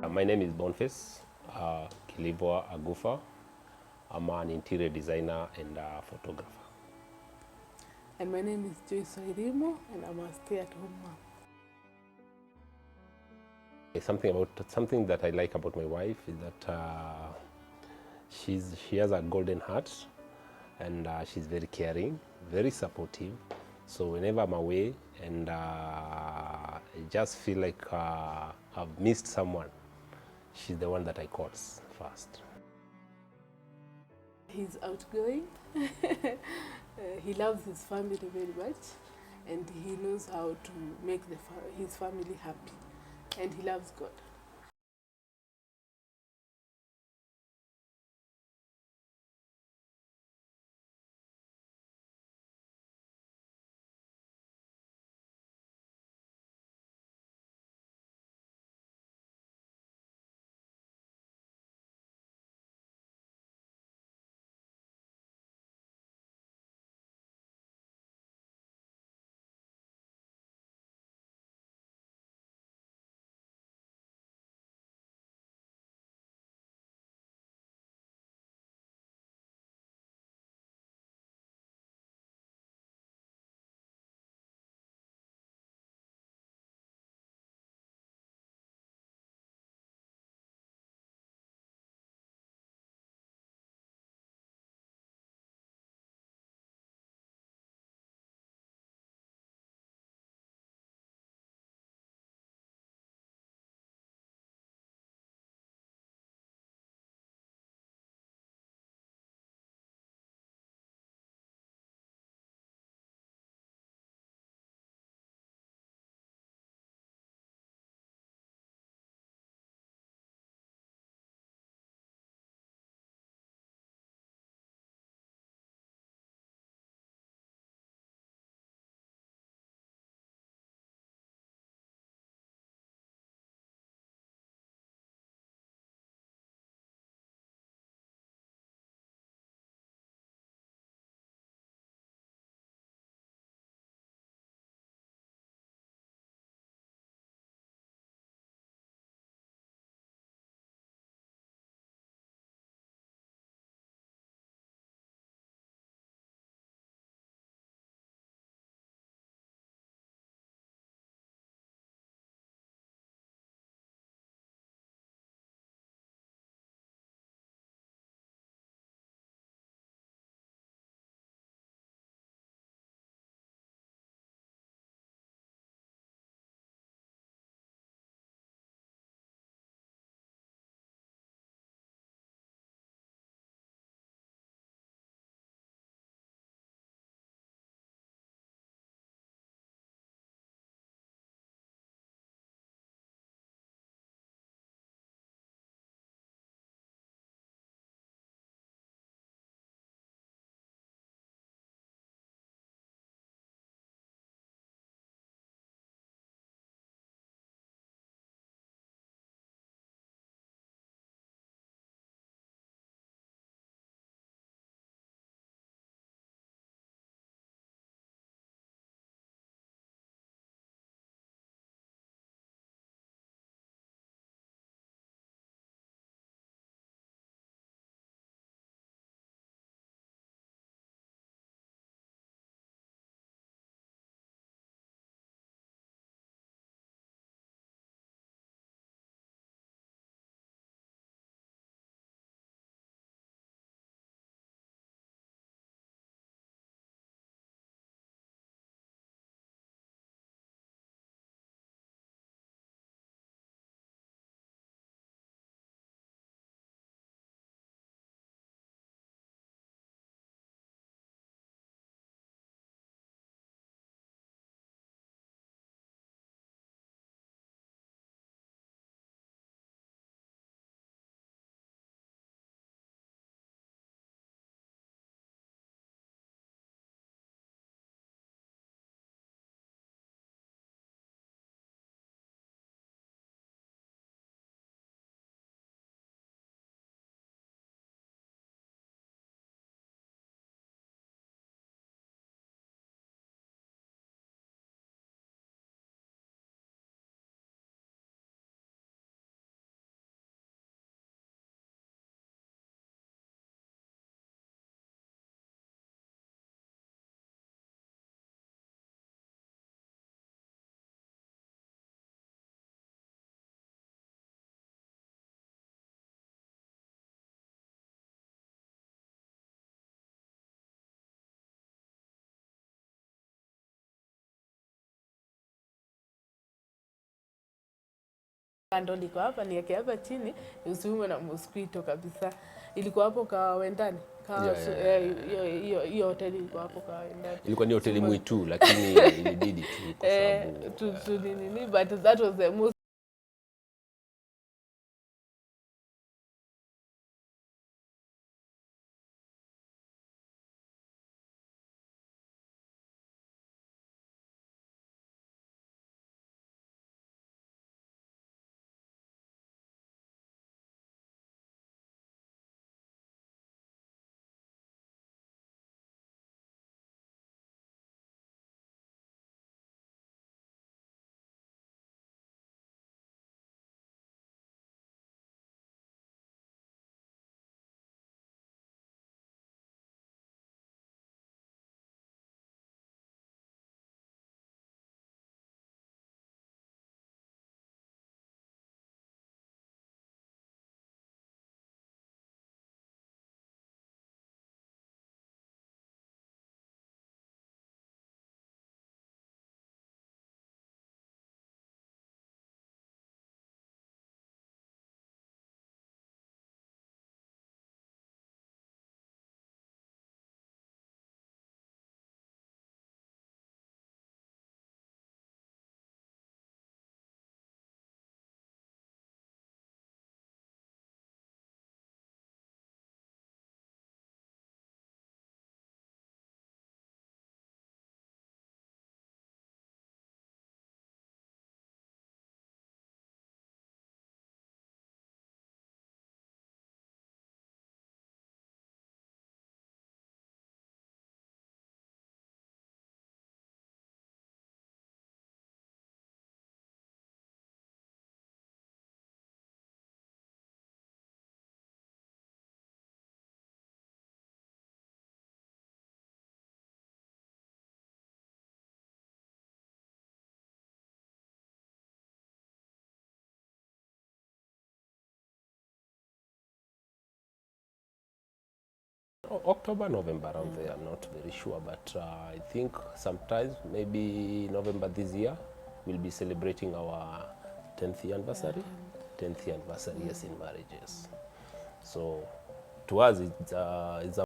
My name is Boniface Kilivwa Agufa. I'm an interior designer and photographer. And my name is Joyce Wairimo, and I'm a stay-at-home mom. Something that I like about my wife is that she has a golden heart, and she's very caring, very supportive. So whenever I'm away and I just feel like I've missed someone, she's the one that I call first. He's outgoing. He loves his family very much, and he knows how to make his family happy, and he loves God. Kando liko hapa, niweke hapa chini usiumwe na mosquito kabisa. Ilikuwa hapo Kawendani. Hiyo hoteli ilikuwa hapo Kawendani. Ilikuwa ni hoteli mwitu, lakini ilibidi tu kwa sababu but that was the most October, November, around there. I'm not very sure, but I think sometimes, maybe November this year, we'll be celebrating our 10th anniversary. 10th anniversary, yes, in marriages. So to us, it's a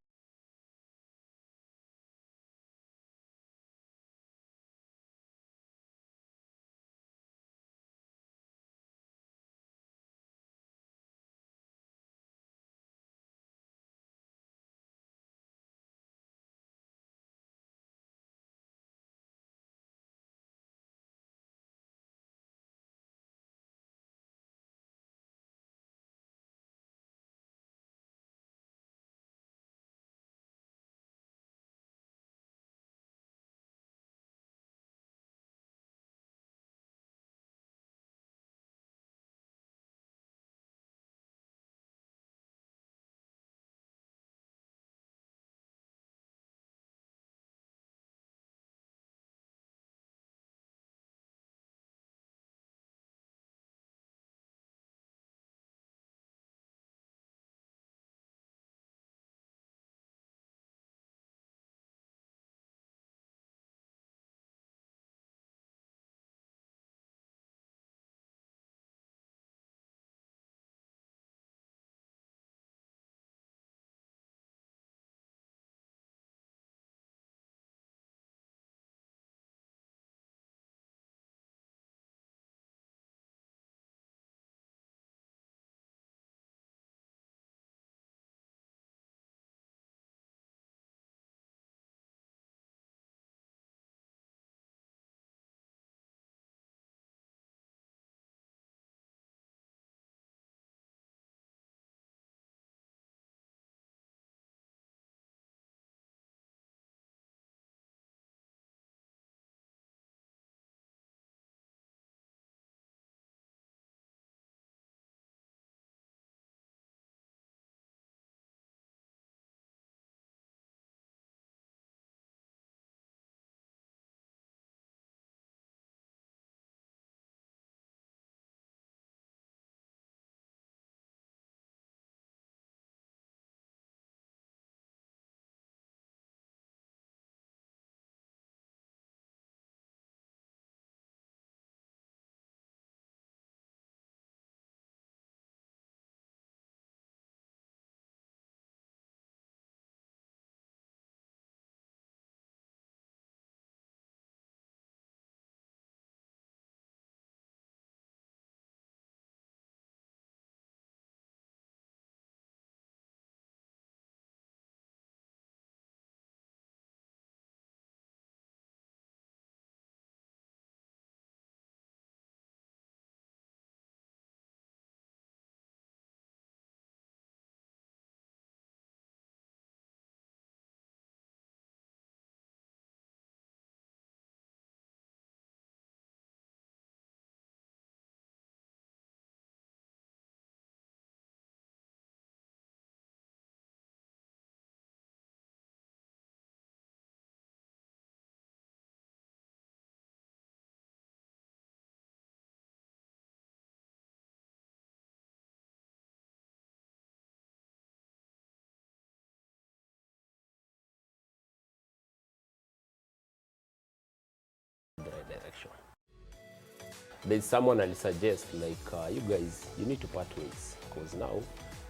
there's someone I'll suggest like you guys, you need to part ways because now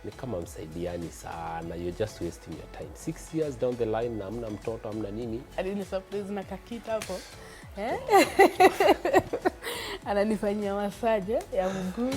ni kama msaidiani sana, you're just wasting your time. 6 years down the line na hamna mtoto hamna nini. Alini surprise na kakita hapo. Ananifanyia massage ya mguu.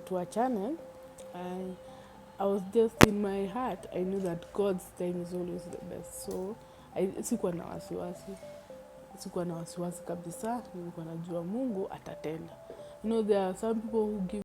Tuachane, I was just in my heart, I knew that God's time is always the best. So sikuwa na wasiwasi. Sikuwa na wasiwasi kabisa, nilikuwa najua Mungu atatenda. You know, there are some people who give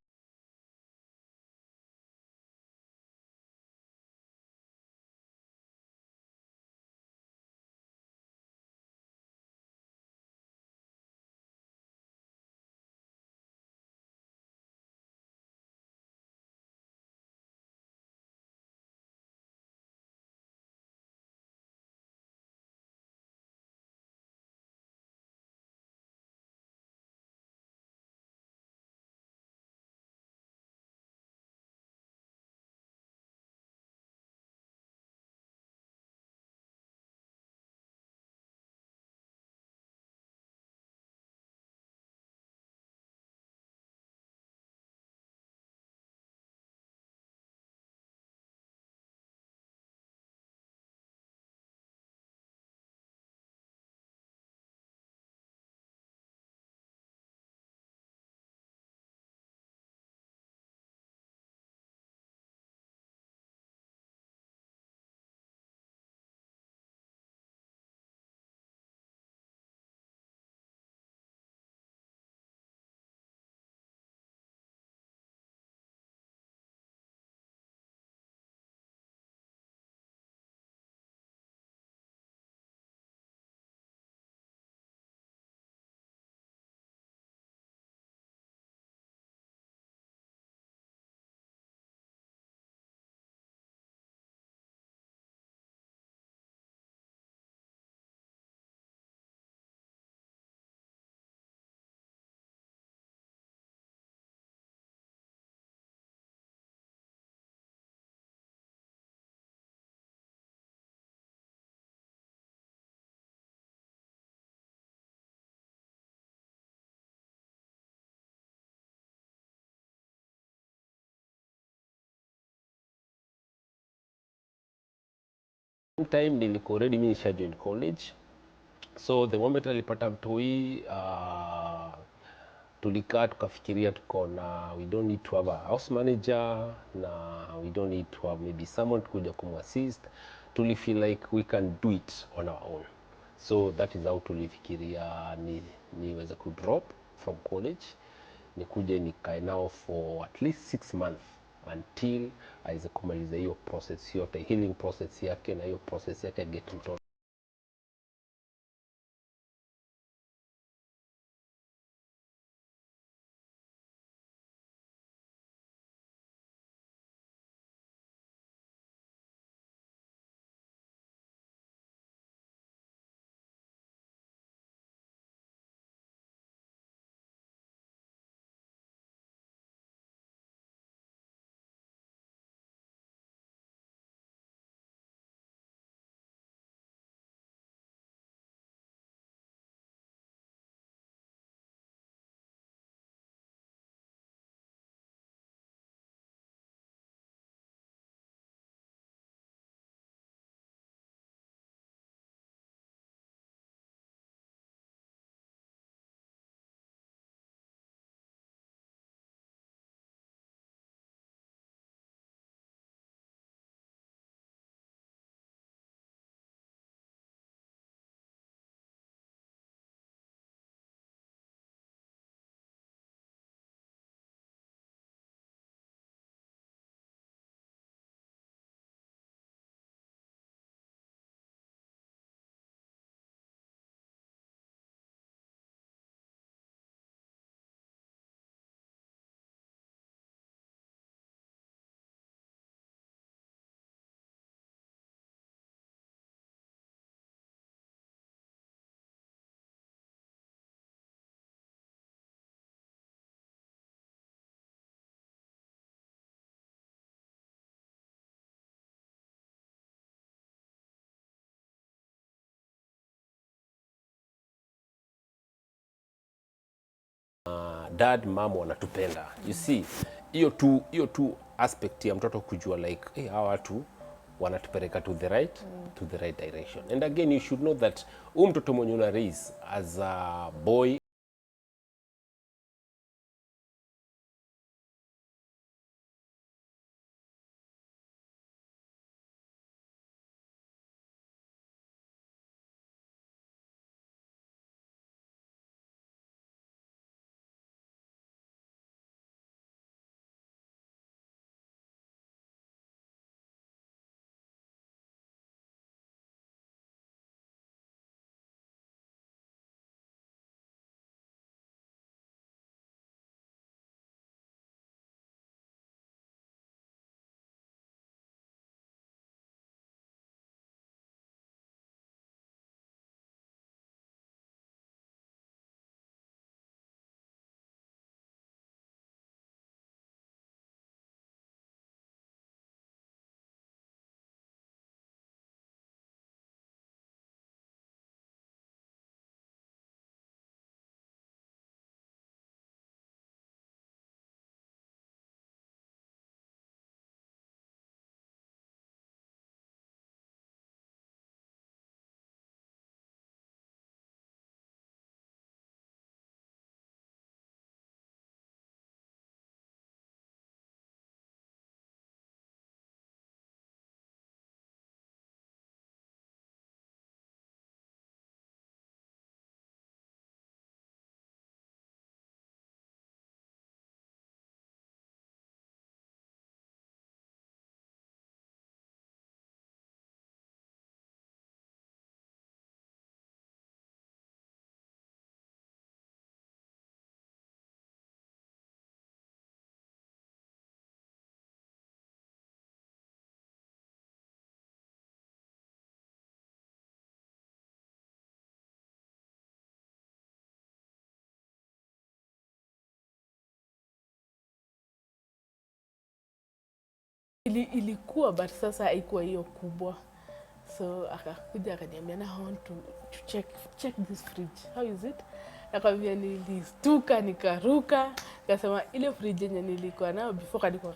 time nilikuwa already mimi nisha join college, so the moment alipata mtoi tulikaa tukafikiria, tukaona we don't need to have a house manager na we don't need to have maybe someone kuja kumassist. Feel like we can do it on our own, so that is how tulifikiria niweza kudrop from college, nikuje nikae nao for at least 6 months until aweze kumaliza hiyo process yote, healing process yake na hiyo process yake get mtoto. Dad, mom wanatupenda. You see, hiyo tu aspect ya mtoto kujua like, hey, hawa watu wanatupeleka to the right direction. And again, you should know that huyu mtoto mwenye una raise as a boy ilikuwa, but sasa haikuwa hiyo kubwa, so akakuja akaniambia na I want to check this fridge, how is it? Akamwambia, nilistuka nikaruka, akasema ile fridge yenye nilikuwa nayo before kalikuwa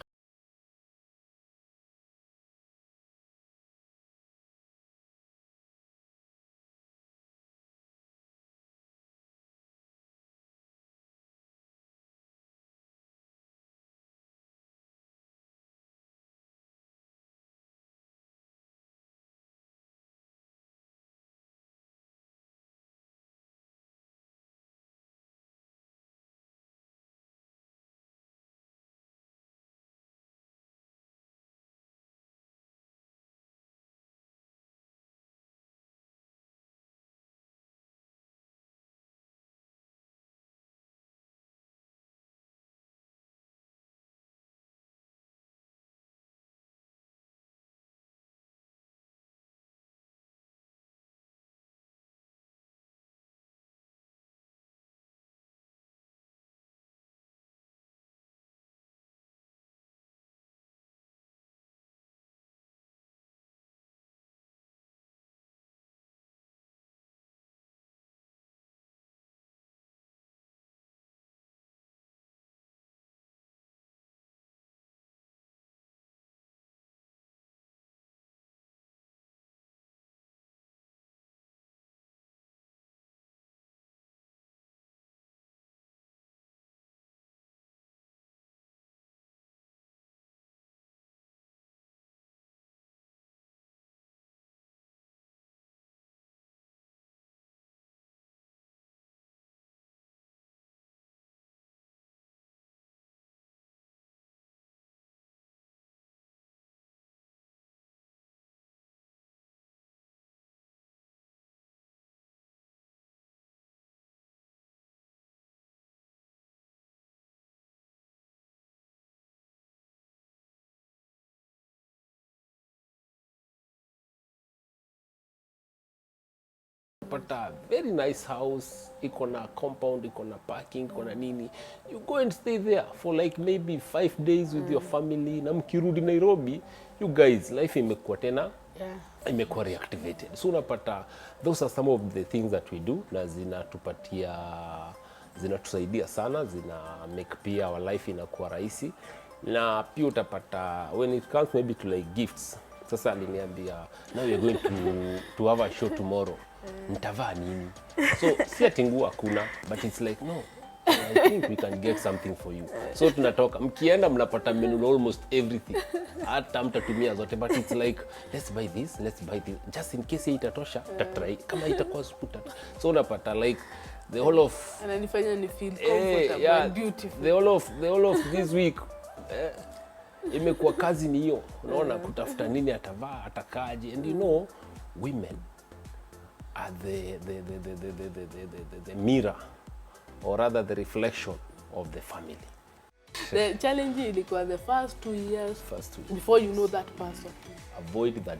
unapata very nice house, iko na compound, iko na parking, iko na nini. You go and stay there for like maybe 5 days with your family, na mkirudi Nairobi, you guys, life imekuwa tena imekuwa reactivated. So unapata those are some of the things that we do, na zinatusaidia sana, zina make pia our life inakuwa rahisi. Na pia utapata when it comes maybe to like gifts, sasa aliniambia now we are going to have a show tomorrow, nitavaa nini? So si ati nguo hakuna, but it's like no, I think we can get something for you. So tunatoka, mkienda mnapata menu almost everything, hata mtatumia zote, but it's like let's buy this, just in case itatosha, tatry kama itakuwa super. So unapata like the whole of ananifanya ni feel comfortable and beautiful. The whole of this week imekuwa kazi ni hiyo, unaona, kutafuta nini atavaa, atakaje. And you know, women are the mirror, or rather the reflection of the family. The challenge ilikuwa the first 2 years before you know that person. Avoid that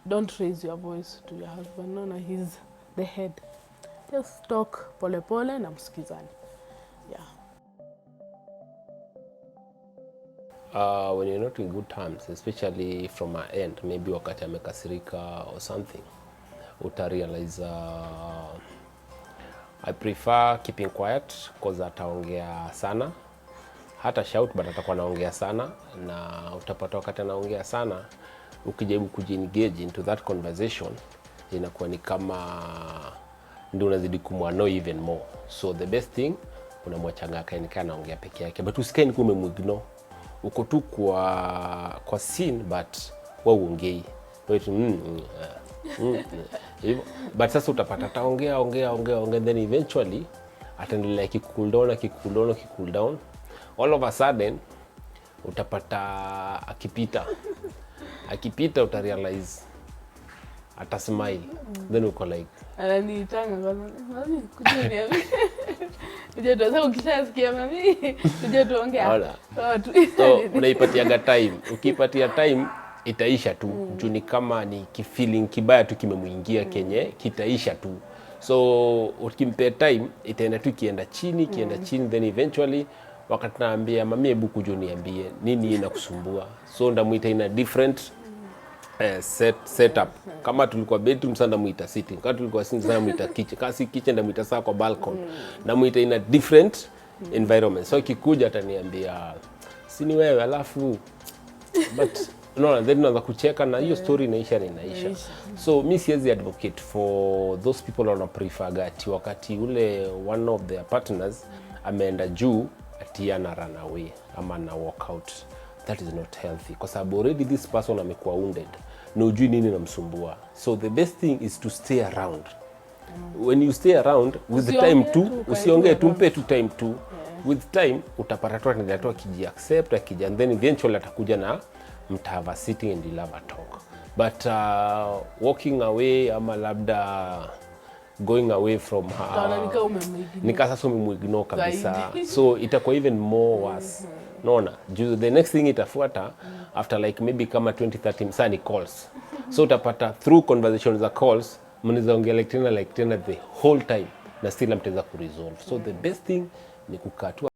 don't raise your voice to your husband. No, he's the head. Just talk pole pole na msikizani. Yeah. When you're not in good terms, especially from our end, maybe wakati amekasirika or something, uta-realize I prefer keeping quiet because ataongea sana. Hata shout but atakuwa anaongea sana, na utapata wakati anaongea sana ukijaribu kuji-engage into that conversation inakuwa ni kama ndio unazidi kumwannoy even more. So the best thing unamwachanga akae anaongea peke yake, but usikae ni umemignore. Uko tu kwa scene but wewe uongei. But sasa utapata ataongea ongea then eventually ataendelea cool down. All of a sudden utapata akipita utarealize ata smile, then uko like ananiitanga kwa mami kuja niambie. Kuja tuanze ukishasikia mami kuja tuongea. So unaipatiaga time. Ukipatia time itaisha tu. Juu ni kama ni kifeeling kibaya tu kimemuingia kenye kitaisha tu. So ukimpe time itaenda tu kienda chini then eventually wakati naambia mami hebu kuja niambie nini inakusumbua. So ndamuita ina different setup. Kama tulikuwa bedroom sana ndamuita sitting. Kama tulikuwa sitting sana ndamuita kitchen. Kama si kitchen ndamuita saa kwa balcony. Ndamuita ina different environment. So kikuja ataniambia sini wewe alafu but no, then unaanza kucheka na hiyo story inaisha. So mi siwezi advocate for those people wana prefer gati wakati ule one of their partners ameenda juu ati ana run away ama na walk out. That is not healthy kwa sababu already this person amekuwa wounded na ujui nini namsumbua. So the best thing is to stay around. When you stay around with the time tu usiongee tu, mpe tu time tu. With time utapata tu anaendelea akiji-accept and then eventually atakuja na mtava sitting and you'll have a talk. But walking away ama labda going away from her nika sasa umemignore kabisa. So itakuwa even more worse. Naona the next thing itafuata after like maybe kama 20-30 sani calls. So utapata through conversations za calls mnaweza ongea like tena the whole time na still mtaweza kuresolve. So the best thing ni kukaa tu